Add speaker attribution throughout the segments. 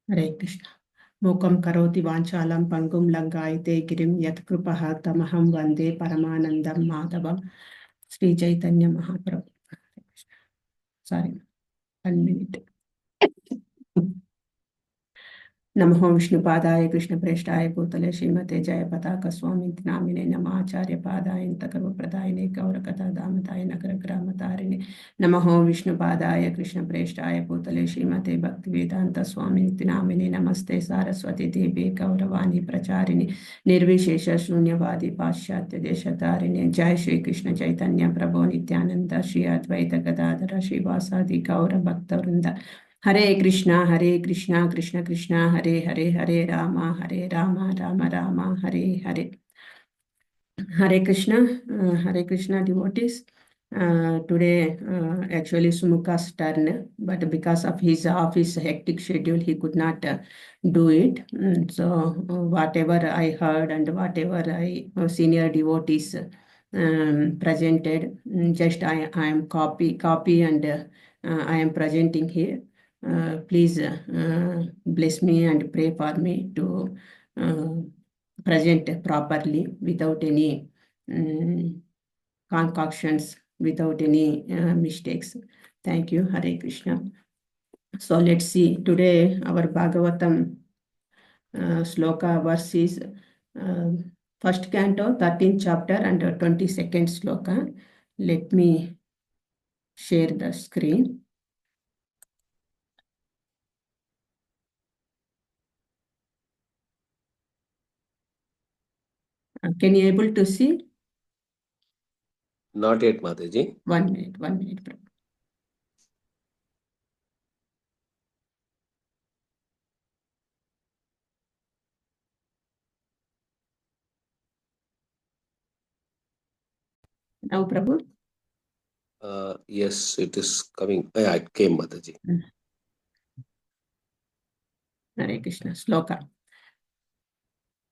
Speaker 1: Hare Krishna. Mukam karoti vanchalam pangum langaite girim yatkrupaha tamaham vande paramanandam madhavam. Sri Chaitanya Mahaprabhu. Sorry, 1 minute. नमो विष्णुपादाय कृष्णप्रेष्ठाय भूतले श्रीमते जयपताका स्वामिन्ति नामिने नमाचार्यपादाय तकर्मप्रदायिने गौरकथादामताय नगरग्रामतारिणे नमो विष्णुपादाय कृष्णप्रेष्ठाय भूतले श्रीमते भक्तिवेदान्त स्वामिन्ति नामिने नमस्ते सारस्वती देवी गौरवाणी प्रचारिणे निर्विशेष शून्यवादी पाश्चात्य देशतारिणे जय श्री कृष्ण चैतन्य प्रभो नित्यानंद श्री अद्वैत गदाधर श्रीवासादि गौर भक्तवृंद Hare Krishna, Krishna Krishna, Hare Hare, Hare Rama, Rama Rama, Hare Hare. Hare Krishna devotees. Today, actually Sumuka's turn, but because of his office hectic schedule, he could not do it. So, whatever I heard and whatever senior devotees presented, just I am copy and I am presenting here. Please bless me and pray for me to present properly without any concoctions, without any mistakes. Thank you. Hare Krishna. So let's see. Today our Bhagavatam sloka verse is first canto, 13th chapter and 22nd sloka. Let me share the screen. Can you able to see?
Speaker 2: Not yet, Mataji.
Speaker 1: 1 minute, 1 minute. Now, Prabhu?
Speaker 2: Yes, it is coming. Yeah, it came, Mataji.
Speaker 1: Hare Krishna. Sloka.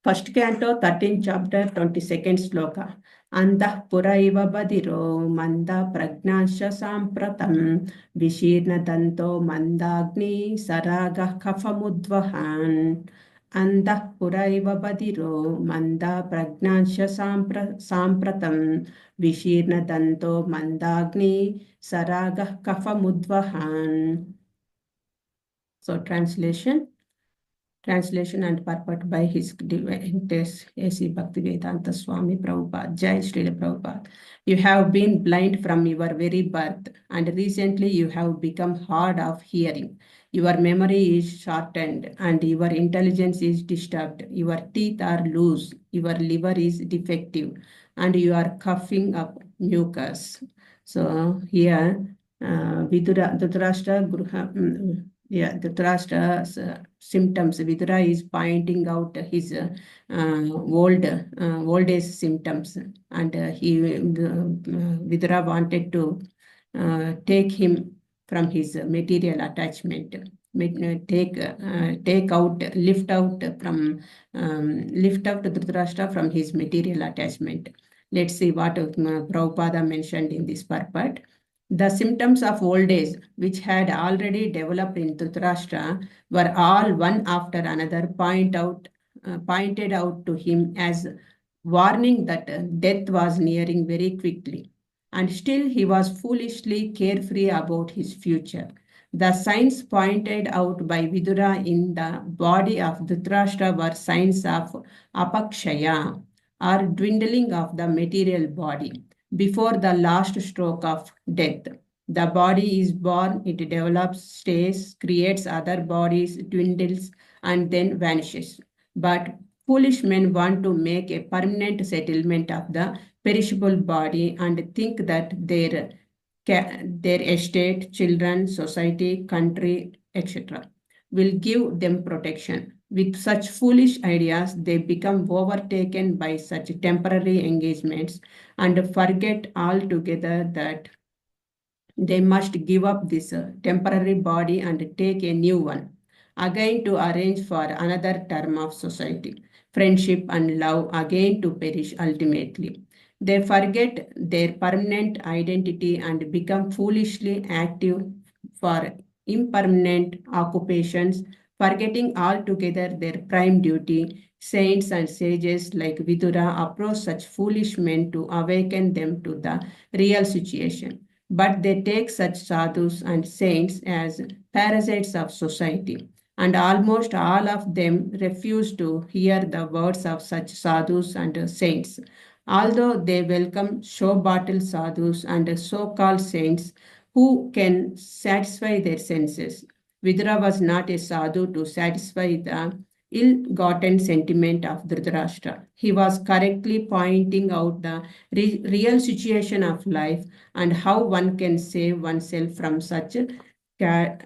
Speaker 1: First canto, 13th chapter, 22nd sloka. Andah puraiva badiro manda pragnansha sampratam vishirna danto mandagni saraga kafamudvahan. Andah puraiva badiro manda pragnansha sampratam vishirna danto mandagni saraga kafamudvahan. So translation and purport by His Divineness A.C. Bhaktivedanta Swami Prabhupada. Jai Srila Prabhupada. You have been blind from your very birth, and recently you have become hard of hearing. Your memory is shortened, and your intelligence is disturbed. Your teeth are loose, your liver is defective, and you are coughing up mucus. So here, Dhritarashtra Dhritarashtra's symptoms. Vidura is pointing out his old age symptoms, and Vidura wanted to take him from his material attachment. Lift out Dhritarashtra from his material attachment. Let's see what Prabhupada mentioned in this purport. The symptoms of old age, which had already developed in Dhritarashtra, were all one after another pointed out to him as warning that death was nearing very quickly. And still he was foolishly carefree about his future. The signs pointed out by Vidura in the body of Dhritarashtra were signs of apakshaya, or dwindling of the material body. Before the last stroke of death, the body is born, it develops, stays, creates other bodies, dwindles, and then vanishes. But foolish men want to make a permanent settlement of the perishable body and think that their estate, children, society, country, etc. will give them protection. With such foolish ideas, they become overtaken by such temporary engagements and forget altogether that they must give up this temporary body and take a new one, again to arrange for another term of society, friendship and love, again to perish ultimately. They forget their permanent identity and become foolishly active for impermanent occupations, Forgetting altogether their prime duty, saints and sages like Vidura approach such foolish men to awaken them to the real situation. But they take such sadhus and saints as parasites of society, and almost all of them refuse to hear the words of such sadhus and saints. Although they welcome show bottle sadhus and so called saints who can satisfy their senses. Vidura was not a sadhu to satisfy the ill-gotten sentiment of Dhritarashtra. He was correctly pointing out the real situation of life and how one can save oneself from such ca-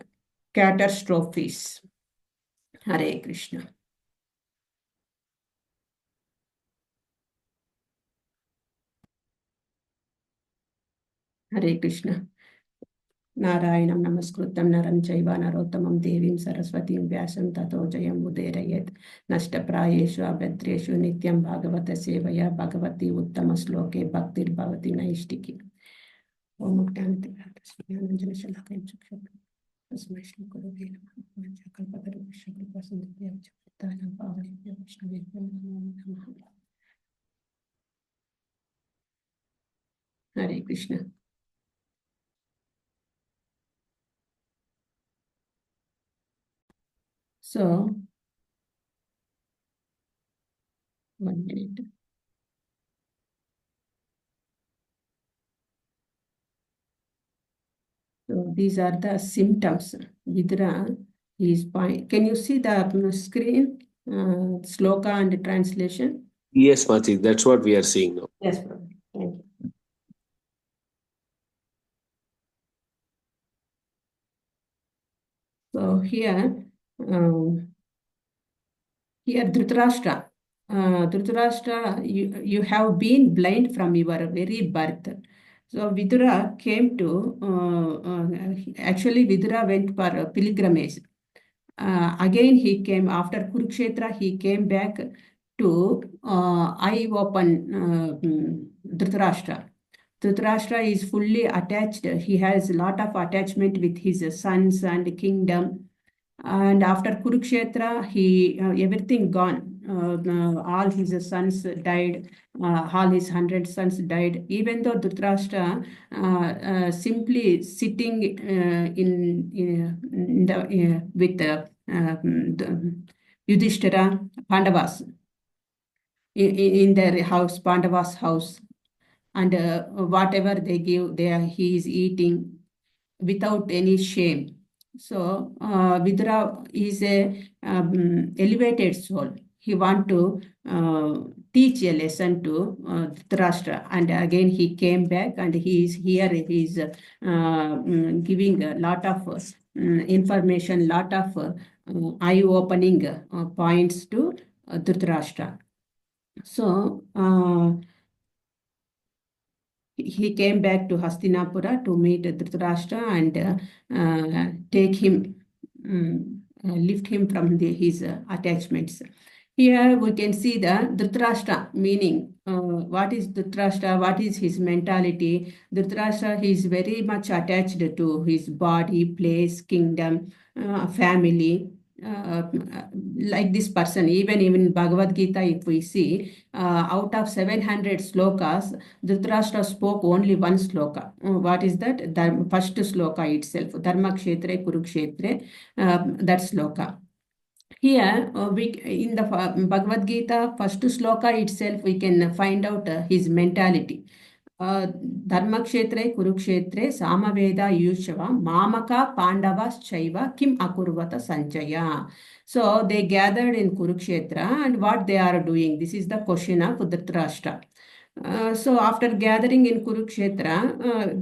Speaker 1: catastrophes. Hare Krishna. Hare Krishna. Narayanam namaskrutam naram chaiva narottamam devim saraswatim vyasam tato jayam uderayet. Nashtaprayeshu abhadreshu nityam bhagavata sevaya bhagavati uttama sloke bhaktir bhavati naishtiki. Om Gyanati Bhatasmyananjana Shalakayam Chaksham. Tasmai Shri Gurave Namaha. Vanchakalpatarubhishya Kripasinduvyam Chaitanyam Pavanebhyam Vaishnavebhyam Namo Namaha. Hare Krishna. So, 1 minute. So these are the symptoms. Vidura is point. Can you see the screen, sloka and translation?
Speaker 2: Yes, Mataji, that's what we are seeing now.
Speaker 1: Yes, Prabhu. Thank you. So here Dhritarashtra. Dhritarashtra, you have been blind from your very birth. So Vidura came to, actually Vidura went for a pilgrimage. Again he came after Kurukshetra, he came back to eye open Dhritarashtra. Dhritarashtra is fully attached. He has a lot of attachment with his sons and kingdom. And after Kurukshetra, he everything gone. All his sons died. All his 100 sons died. Even though Dhritarashtra simply sitting in the with the Yudhishthira Pandavas in their house, Pandavas' house, and whatever they give, he is eating without any shame. So Vidura is a elevated soul. He want to teach a lesson to Dhritarashtra, and again he came back, and he is here. He is giving a lot of information, lot of eye-opening points to Dhritarashtra. So he came back to Hastinapura to meet Dhritarashtra and take him, lift him from his attachments. Here we can see the Dhritarashtra meaning. What is Dhritarashtra? What is his mentality? Dhritarashtra, he is very much attached to his body, place, kingdom, family. Like this person, even in Bhagavad Gita, if we see, out of 700 slokas, Dhritarashtra spoke only one sloka. What is that? The first sloka itself, Dharma Kshetre Kurukshetre, that sloka. Here, in the Bhagavad Gita, first sloka itself, we can find out his mentality. Dharmakshetre Kurukshetre Samaveda Yushava Mamaka Pandavas Chaiva Kim Akurvata Sanjaya. So they gathered in Kurukshetra, and what they are doing? This is the question of Dhritarashtra. So after gathering in Kurukshetra,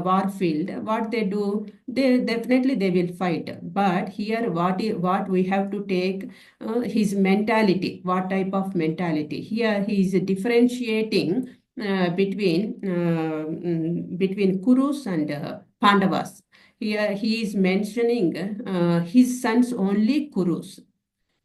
Speaker 1: war field, what they do? They definitely they will fight. But here, what we have to take his mentality. What type of mentality? Here he is differentiating between Kurus and Pandavas. Here he is mentioning his sons only Kurus.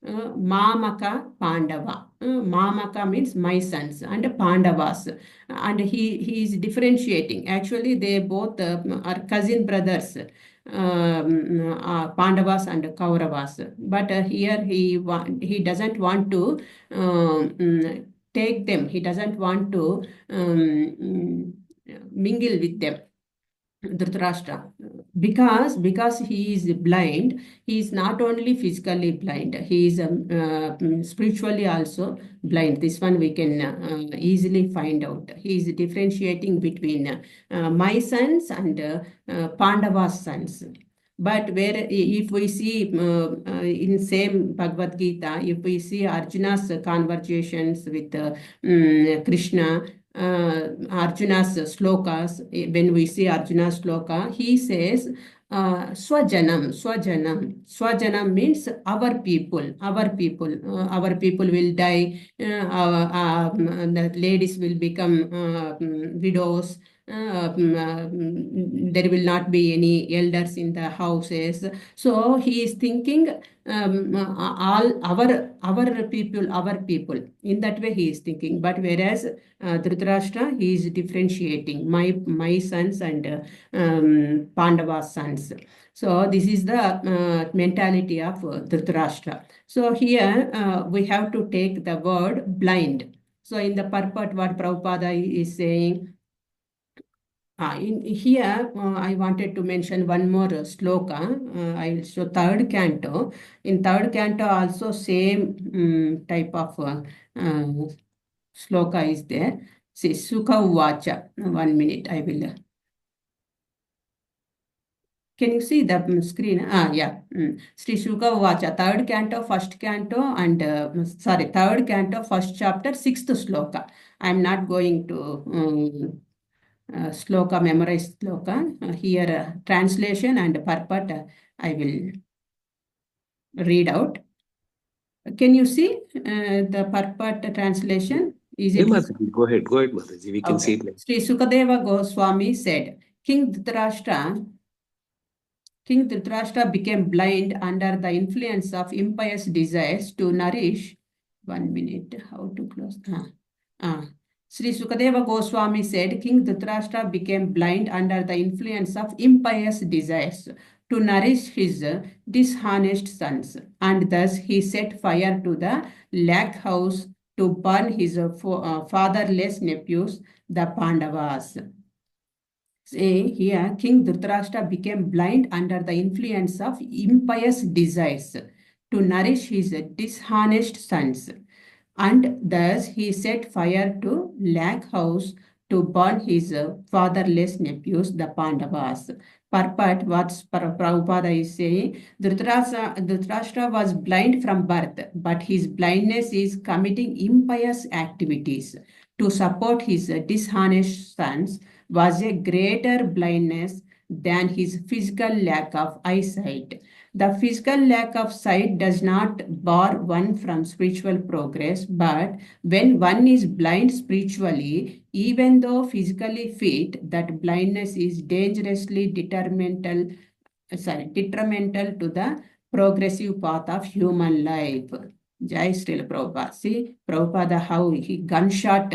Speaker 1: Mamaka Pandava. Mamaka means my sons, and Pandavas. And he is differentiating. Actually, they both are cousin brothers. Pandavas and Kauravas. But here he doesn't want to take them. He doesn't want to mingle with them. Dhritarashtra, because he is blind, he is not only physically blind, he is spiritually also blind. This one we can easily find out. He is differentiating between my sons and Pandava's sons. But where if we see in same Bhagavad Gita, if we see Arjuna's conversations with Krishna, Arjuna's slokas, when we see Arjuna's sloka, he says, Swajanam, Swajanam. Swajanam means our people, our people will die, the ladies will become widows. There will not be any elders in the houses. So he is thinking all our people. In that way he is thinking. But whereas Dhritarashtra, he is differentiating my sons and Pandava's sons. So this is the mentality of Dhritarashtra. So here we have to take the word blind. So in the purport, what Prabhupada is saying, here, I wanted to mention one more sloka. I will show third canto. In third canto, also same type of sloka is there. See, Sukha Uvacha. 1 minute, I will. Can you see the screen? Yeah. Sri Shuka Uvacha, third canto, first canto, and third canto, first chapter, sixth sloka. I'm not going to sloka, memorize sloka. Here, translation and purport, I will read out. Can you see the purport translation? Is
Speaker 2: Yeah,
Speaker 1: it?
Speaker 2: Mataji, go ahead, Mataji. We can see it.
Speaker 1: Sri Sukadeva Goswami said, King Dhritarashtra became blind under the influence of impious desires to nourish. 1 minute, how to close? Sri Sukadeva Goswami said, King Dhritarashtra became blind under the influence of impious desires to nourish his dishonest sons, and thus he set fire to the lakh house to burn his fatherless nephews, the Pandavas. Here, King Dhritarashtra became blind under the influence of impious desires to nourish his dishonest sons, and thus he set fire to lakh house to burn his fatherless nephews, the Pandavas. Purport, what Prabhupada is saying, Dhritarashtra was blind from birth, but his blindness is committing impious activities to support his dishonest sons was a greater blindness than his physical lack of eyesight. The physical lack of sight does not bar one from spiritual progress, but when one is blind spiritually, even though physically fit, that blindness is dangerously detrimental to the progressive path of human life. Jai Srila Prabhupada. See, Prabhupada, how he gunshot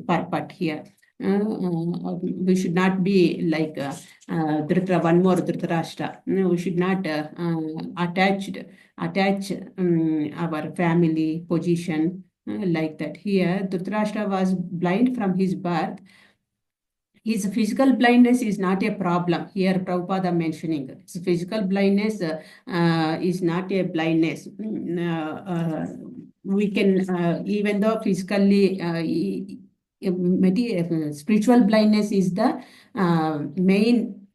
Speaker 1: purport here. We should not be like one more Dhritarashtra. We should not attach our family position like that. Here, Dhritarashtra was blind from his birth. His physical blindness is not a problem. Here, Prabhupada mentioning his physical blindness is not a blindness. We can, even though physically, spiritual blindness is the main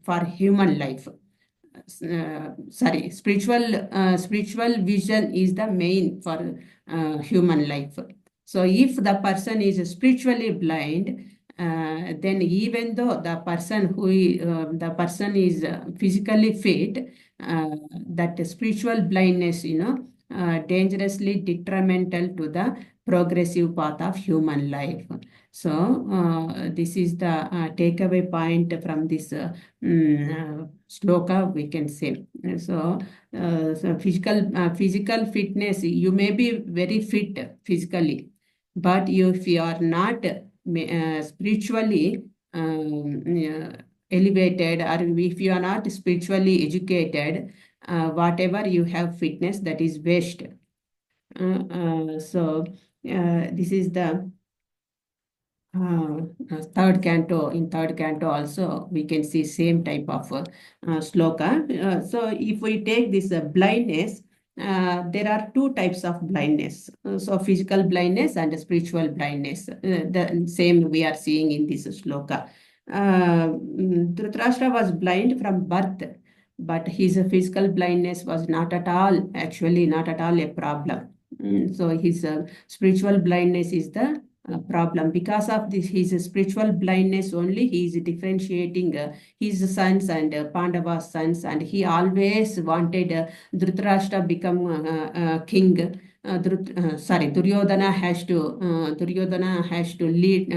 Speaker 1: for human life. Spiritual vision is the main for human life. So if the person is spiritually blind, then even though the person is physically fit, that spiritual blindness, dangerously detrimental to the progressive path of human life. So this is the takeaway point from this sloka, we can say. So physical fitness, you may be very fit physically, but if you are not spiritually elevated, or if you are not spiritually educated, whatever you have fitness, that is waste. So this is the third canto. In third canto also we can see same type of sloka. So if we take this blindness, there are two types of blindness. So physical blindness and spiritual blindness. The same we are seeing in this sloka. Dhritarashtra was blind from birth, but his physical blindness was not at all, actually not at all a problem. So his spiritual blindness is the problem. Because of this, his spiritual blindness only, he is differentiating his sons and Pandava's sons, and he always wanted Dhritarashtra become king. Duryodhana has to lead,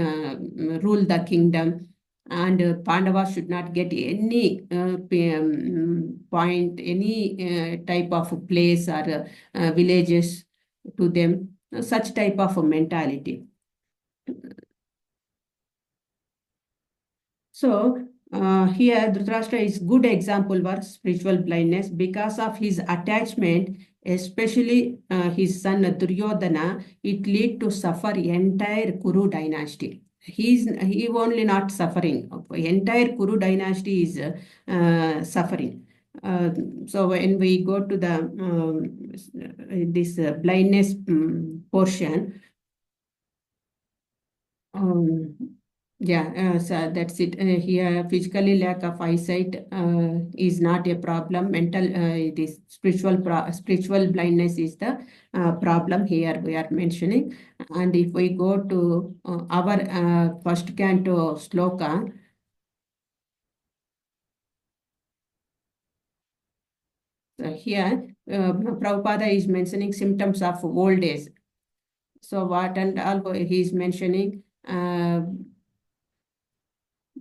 Speaker 1: rule the kingdom, and Pandavas should not get any point, any type of place or villages to them. Such type of mentality. So here Dhritarashtra is good example for spiritual blindness because of his attachment, especially his son Duryodhana. It lead to suffer entire Kuru dynasty. He only not suffering. Entire Kuru dynasty is suffering. So when we go to the this blindness portion. Yeah, so that's it. Here, physically lack of eyesight is not a problem. Mental, it is spiritual blindness is the problem here we are mentioning. And if we go to our first canto sloka, here Prabhupada is mentioning symptoms of old age. So what and all he is mentioning.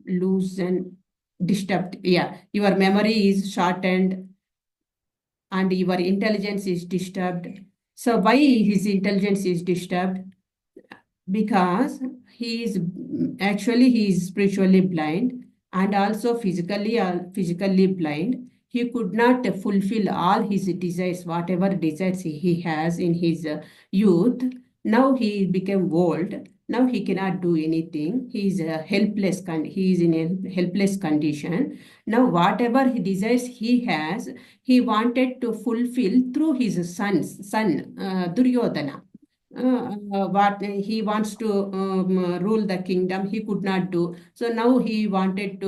Speaker 1: Loose and disturbed. Yeah, your memory is shortened and your intelligence is disturbed. So why his intelligence is disturbed? Because he is spiritually blind and also physically blind. He could not fulfill all his desires, whatever desires he has in his youth. Now he became old. Now he cannot do anything. He is helpless. He is in a helpless condition. Now whatever desires he has, he wanted to fulfill through his son Duryodhana. What he wants to rule the kingdom, he could not do. So now he wanted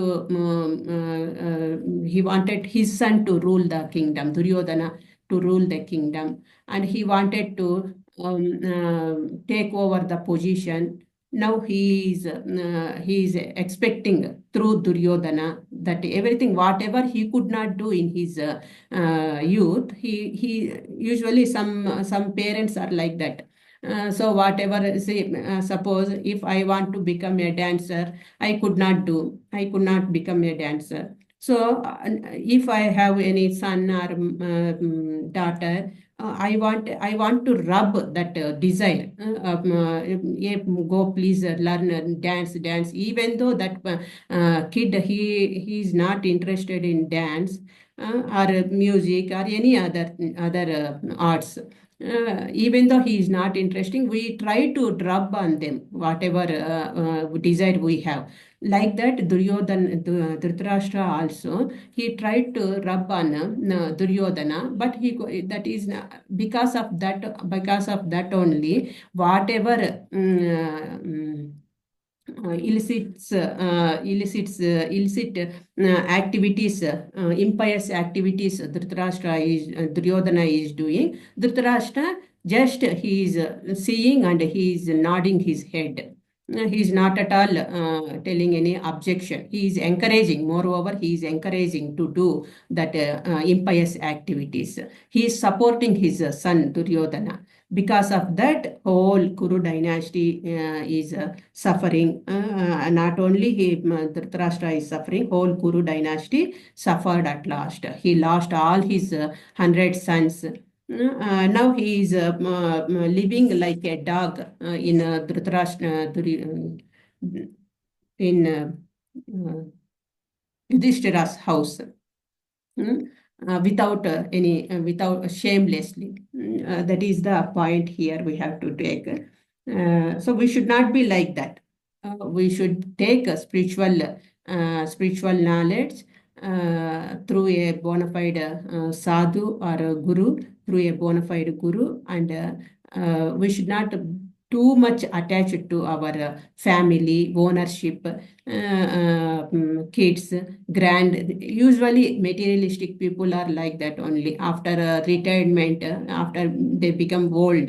Speaker 1: his son to rule the kingdom, Duryodhana to rule the kingdom, and he wanted to take over the position. Now he is expecting through Duryodhana that everything, whatever he could not do in his youth, he usually some parents are like that. So whatever, say, suppose if I want to become a dancer, I could not become a dancer. So if I have any son or daughter, I want to rub that desire. Go please learn dance. Even though that kid he is not interested in dance or music or any other arts. Even though he is not interesting, we try to rub on them whatever desire we have. Like that, Dhritarashtra also, he tried to rub on Duryodhana, but that is because of that only, whatever illicit activities, impious activities Duryodhana is doing. Dhritarashtra just he is seeing and he is nodding his head. He is not at all telling any objection. He is encouraging. Moreover, he is encouraging to do that impious activities. He is supporting his son Duryodhana. Because of that, whole Kuru dynasty is suffering. Not only Dhritarashtra is suffering, whole Kuru dynasty suffered at last. He lost all his 100 sons. Now he is living like a dog in Dhritarashtra, in Yudhishthira's house. Without shamelessly. That is the point here we have to take. So we should not be like that. We should take a spiritual knowledge through a bona fide sadhu or a guru, through a bona fide guru, and we should not too much attached to our family, ownership, kids, usually materialistic people are like that only after retirement, after they become old.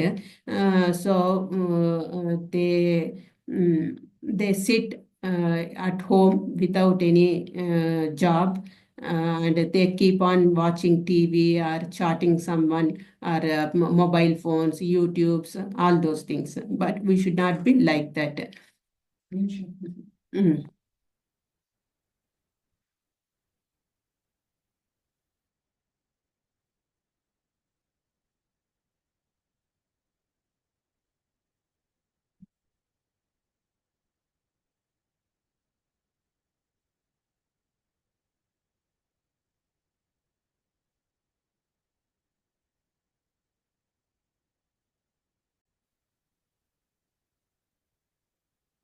Speaker 1: They sit at home without any job, and they keep on watching TV or chatting someone or mobile phones, YouTubes, all those things. But we should not be like that. Mm.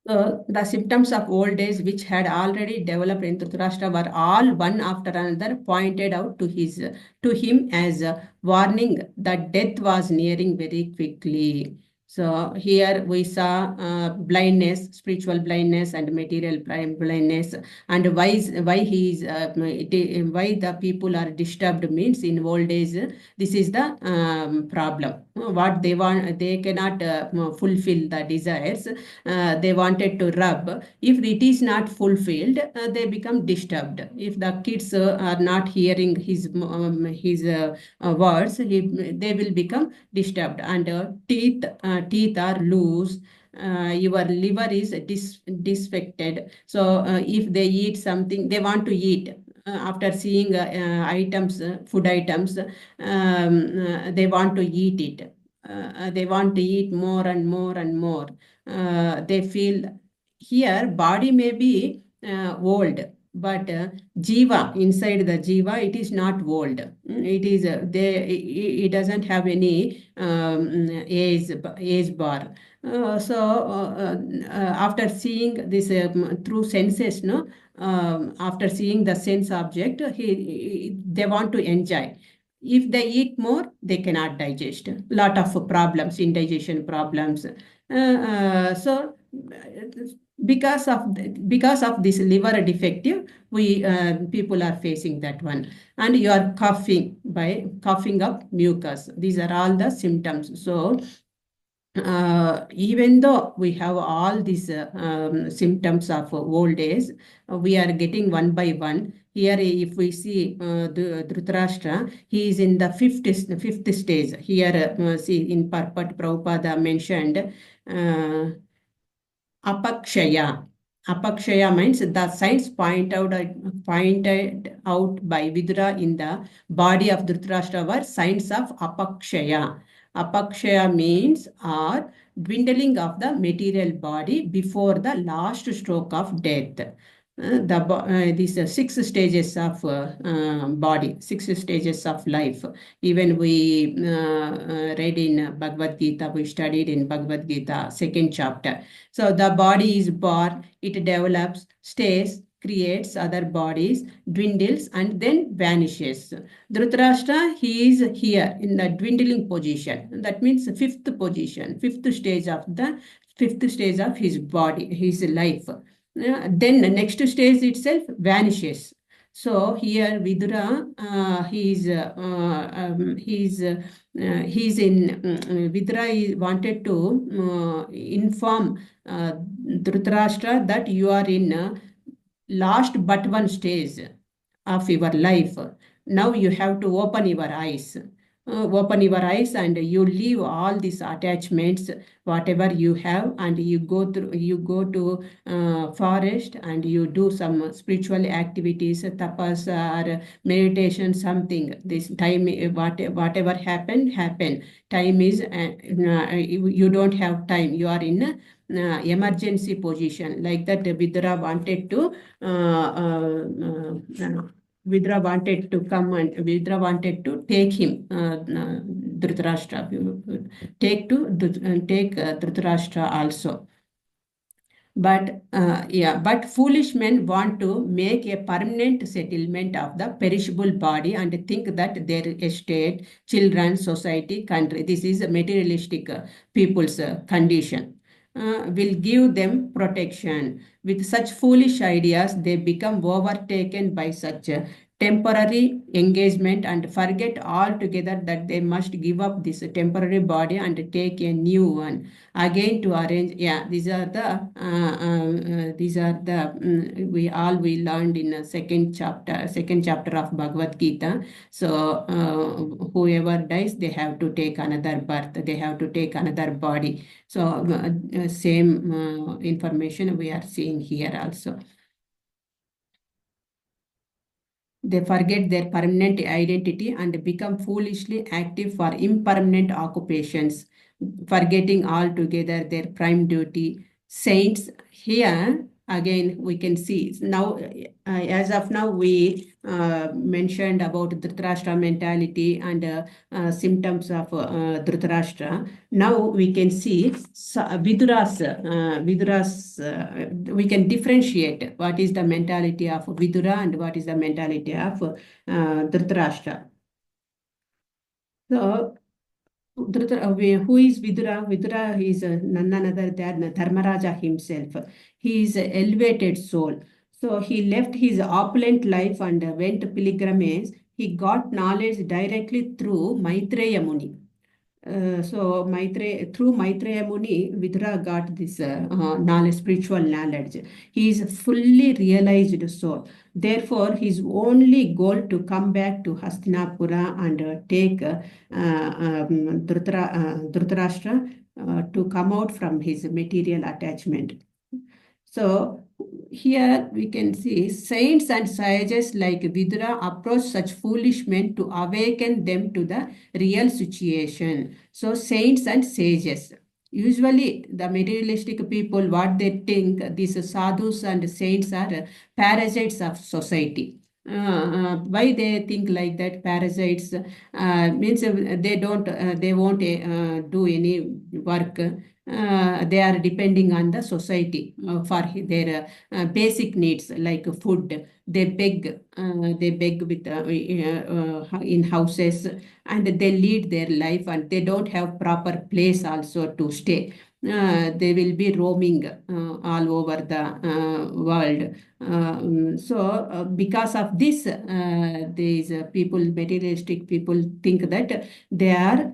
Speaker 1: The symptoms of old age, which had already developed in Dhritarashtra, were all one after another pointed out to him as a warning that death was nearing very quickly. So here we saw blindness, spiritual blindness, and material blindness, and why the people are disturbed means in old age. This is the problem. What they want, they cannot fulfill the desires they wanted to rub. If it is not fulfilled, they become disturbed. If the kids are not hearing his words, they will become disturbed. And teeth are loose. Your liver is disaffected. So if they eat something, they want to eat. After seeing food items, they want to eat it. They want to eat more and more and more. They feel here body may be old, but jiva, inside the jiva, it is not old. It is it doesn't have any age bar. After seeing this through senses, no, after seeing the sense object, they want to enjoy. If they eat more, they cannot digest. Lot of problems, indigestion problems. So because of this liver defective, we people are facing that one. And you are coughing by coughing up mucus. These are all the symptoms. So even though we have all these symptoms of old age, we are getting one by one. Here, if we see Dhritarashtra, he is in the fifth stage. Here, see in Parpat Prabhupada mentioned apakshaya. Apakshaya means the signs pointed out by Vidura in the body of Dhritarashtra were signs of apakshaya. Apakshaya means are dwindling of the material body before the last stroke of death. These six stages of body, six stages of life. Even we read in Bhagavad Gita, we studied in Bhagavad Gita, second chapter. So the body is born, it develops, stays, creates other bodies, dwindles, and then vanishes. Dhritarashtra, he is here in the dwindling position. That means fifth position, fifth stage of his body, his life. Then the next stage itself vanishes. So here Vidura, he's in Vidura wanted to inform Dhritarashtra that you are in last but one stage of your life. Now you have to open your eyes. Open your eyes and you leave all these attachments, whatever you have, and you go to forest and you do some spiritual activities, tapas or meditation, something. This time, whatever happen. Time is you don't have time. You are in emergency position, like that Vidura wanted to Vidura wanted to come and Vidura wanted to take him, Dhritarashtra, take Dhritarashtra also. But but foolish men want to make a permanent settlement of the perishable body and think that their estate, children, society, country, this is a materialistic people's condition, will give them protection. With such foolish ideas, they become overtaken by such temporary engagement and forget altogether that they must give up this temporary body and take a new one again to arrange. These are the we learned in second chapter of Bhagavad Gita. So whoever dies, they have to take another birth, they have to take another body. So same information we are seeing here also. They forget their permanent identity and become foolishly active for impermanent occupations, forgetting altogether their prime duty. Saints, here again we can see now, as of now, we mentioned about Dhritarashtra mentality and symptoms of Dhritarashtra. Now we can see Vidura's, we can differentiate what is the mentality of Vidura and what is the mentality of Dhritarashtra. So, who is Vidura? Vidura is none other than Dharmaraja himself. He is an elevated soul. So he left his opulent life and went pilgrimage. He got knowledge directly through Maitreya Muni. Through Maitreya Muni, Vidura got this knowledge, spiritual knowledge. He is a fully realized soul. Therefore, his only goal to come back to Hastinapura and take Dhritarashtra to come out from his material attachment. So here we can see saints and sages like Vidura approach such foolish men to awaken them to the real situation. So saints and sages. Usually the materialistic people, what they think, these sadhus and saints are parasites of society. Why they think like that? Parasites means they won't do any work. They are depending on the society for their basic needs like food. They beg with in houses, and they lead their life, and they don't have proper place also to stay. They will be roaming all over the world. Because of this, these people, materialistic people, think that they are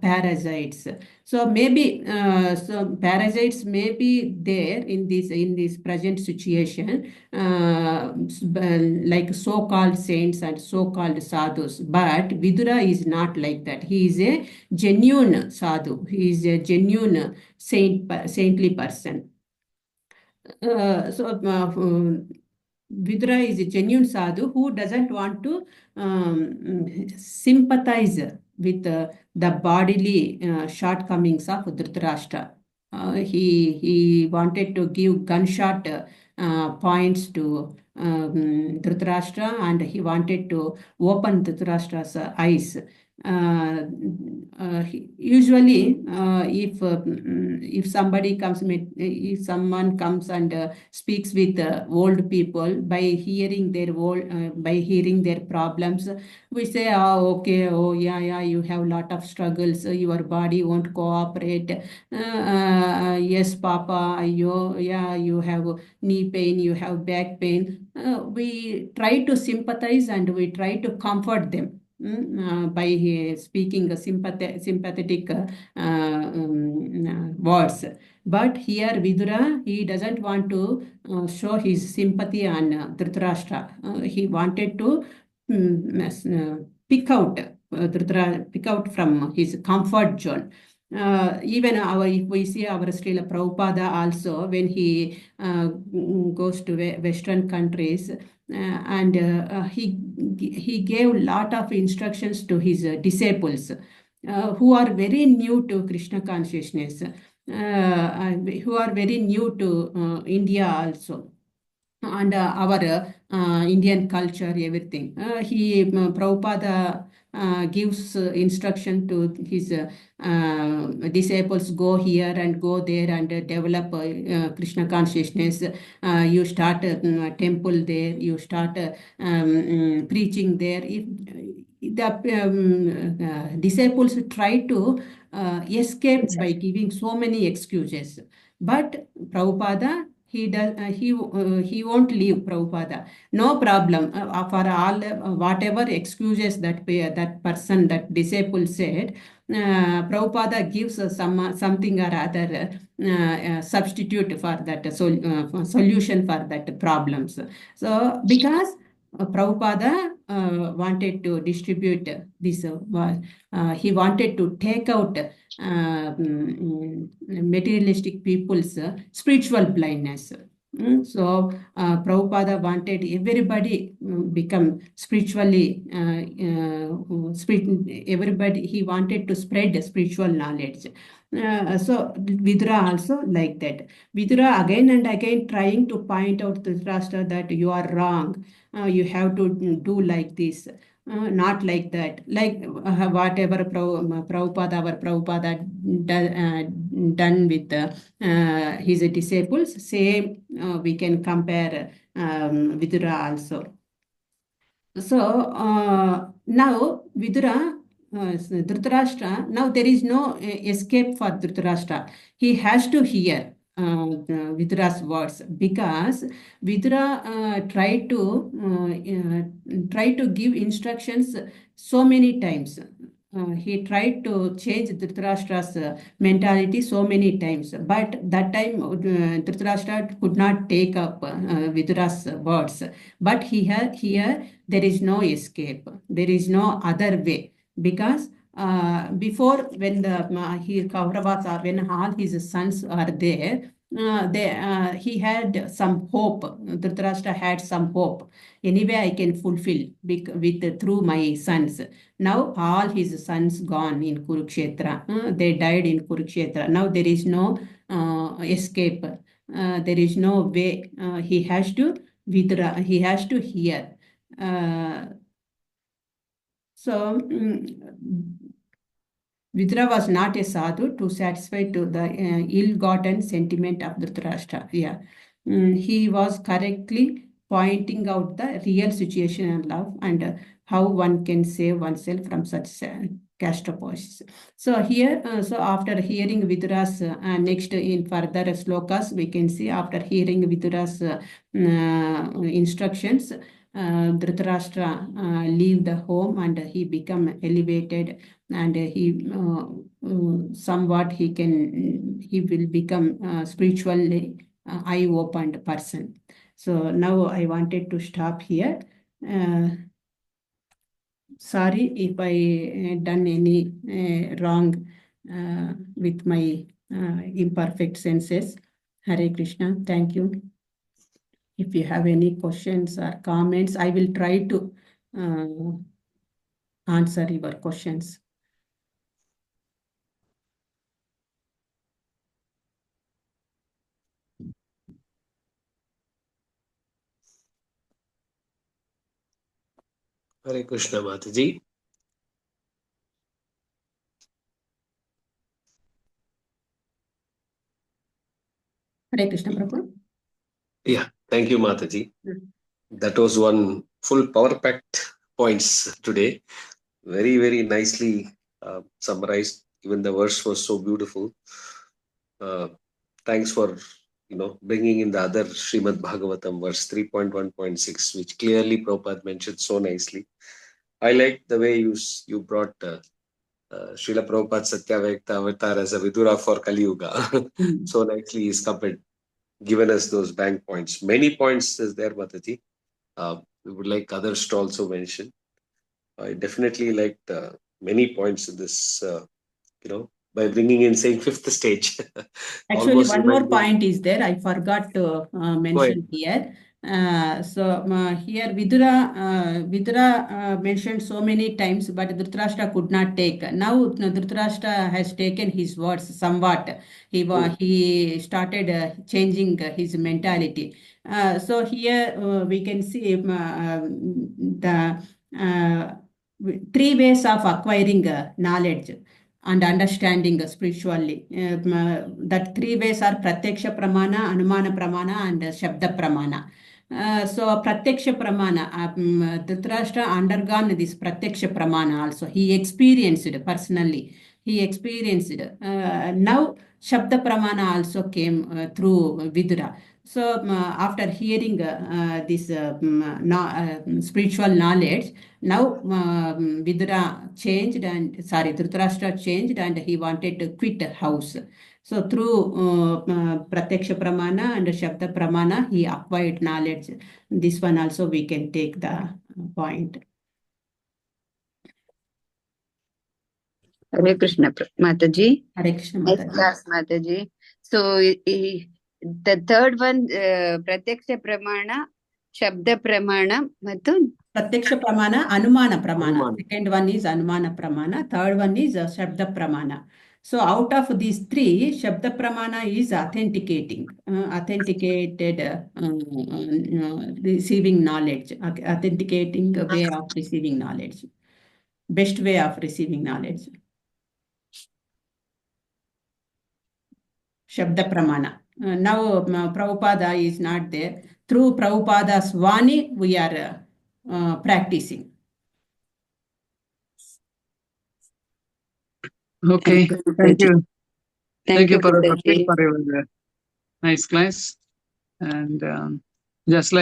Speaker 1: parasites. So maybe parasites may be there in this present situation, like so-called saints and so-called sadhus. But Vidura is not like that. He is a genuine sadhu. He is a genuine saintly person. Vidura is a genuine sadhu who doesn't want to sympathize with the bodily shortcomings of Dhritarashtra. He wanted to give gunshot points to Dhritarashtra, and he wanted to open Dhritarashtra's eyes. Usually, if someone comes and speaks with old people, by hearing their problems, we say, okay, you have a lot of struggles, your body won't cooperate. Yes, Papa, you have knee pain, you have back pain. We try to sympathize and we try to comfort them by speaking sympathetic words. But here Vidura, he doesn't want to show his sympathy on Dhritarashtra. He wanted to pick out from his comfort zone. Even if we see our Srila Prabhupada also, when he goes to Western countries, and he gave a lot of instructions to his disciples who are very new to Krishna consciousness. who are very new to India also, and our Indian culture, everything. Prabhupada gives instruction to his disciples, go here and go there and develop Krishna consciousness. You start a temple there, you start preaching there. If the disciples try to escape by giving so many excuses, but Prabhupada, he won't leave. Prabhupada, no problem, for all whatever excuses that person, that disciple said, Prabhupada gives something or other substitute for that, solution for that problems. So because Prabhupada wanted to distribute this, he wanted to take out materialistic people's spiritual blindness. So Prabhupada wanted everybody become spiritually, everybody, he wanted to spread spiritual knowledge. So Vidura also like that. Vidura again and again trying to point out to Dhritarashtra that you are wrong. You have to do like this. Not like that. Like whatever Prabhupada done with his disciples, same we can compare Vidura also. So now Vidura, Dhritarashtra, now there is no escape for Dhritarashtra. He has to hear Vidura's words, because Vidura tried to give instructions so many times. He tried to change Dhritarashtra's mentality so many times, but that time Dhritarashtra could not take up Vidura's words. But here there is no escape. There is no other way, because before, when Kauravas, when all his sons are there, he had some hope. Dhritarashtra had some hope. Anyway, I can fulfill through my sons. Now all his sons gone in Kurukshetra. They died in Kurukshetra. Now there is no escape. There is no way. He has to hear. So Vidura was not a sadhu to satisfy to the ill-gotten sentiment of Dhritarashtra. Yeah. He was correctly pointing out the real situation in love and how one can save oneself from such catastrophes. So here, so after hearing Vidura's next in further slokas, we can see after hearing Vidura's instructions, Dhritarashtra leave the home and he become elevated, and he somewhat he will become spiritually eye-opened person. So now I wanted to stop here. Sorry if I done any wrong with my imperfect senses. Hare Krishna. Thank you. If you have any questions or comments, I will try to answer your questions.
Speaker 2: Hare Krishna, Mataji.
Speaker 1: Hare Krishna, Prabhu.
Speaker 2: Yeah, thank you, Mataji. That was one full power-packed points today. Very, very nicely summarized. Even the verse was so beautiful. Thanks for bringing in the other Srimad Bhagavatam verse 3.1.6, which clearly Prabhupada mentioned so nicely. I like the way you brought Srila Prabhupada Satyavekta Avatar as a Vidura for Kali Yuga. So nicely he's given us those bank points. Many points is there, Mataji. We would like others to also mention. I definitely liked many points in this, by bringing in saying fifth stage.
Speaker 1: Actually, one more point is there. I forgot to mention here. Here Vidura mentioned so many times, but Dhritarashtra could not take. Now Dhritarashtra has taken his words somewhat. He started changing his mentality. So here we can see the three ways of acquiring knowledge and understanding spiritually. That three ways are Pratyaksha Pramana, Anumana Pramana, and Shabda Pramana. So Pratyaksha Pramana, Dhritarashtra undergone this Pratyaksha Pramana also. He experienced it personally. He experienced it. Now Shabda Pramana also came through Vidura. So after hearing this spiritual knowledge, now Vidura changed and Dhritarashtra changed and he wanted to quit house. So through Pratyaksha Pramana and Shabda Pramana, he acquired knowledge. This one also we can take the point.
Speaker 3: Hare Krishna, Mataji.
Speaker 1: Hare Krishna,
Speaker 3: Nice
Speaker 1: Mataji.
Speaker 3: class, Mataji. So the third one, Pratyaksha Pramana, Shabda Pramana, Matu?
Speaker 1: Pratyaksha Pramana, Anumana Pramana.
Speaker 2: Anumana.
Speaker 1: Second one is Anumana Pramana. Third one is Shabda Pramana. So out of these three, Shabda Pramana is authenticated receiving knowledge, authenticating way of receiving knowledge, best way of receiving knowledge. Shabda Pramana. Now Prabhupada is not there. Through Prabhupada's Vani, we are practicing.
Speaker 4: Okay, thank you.
Speaker 3: Thank you,
Speaker 4: Parabhakti,
Speaker 3: Mataji.
Speaker 4: for your nice class. And just like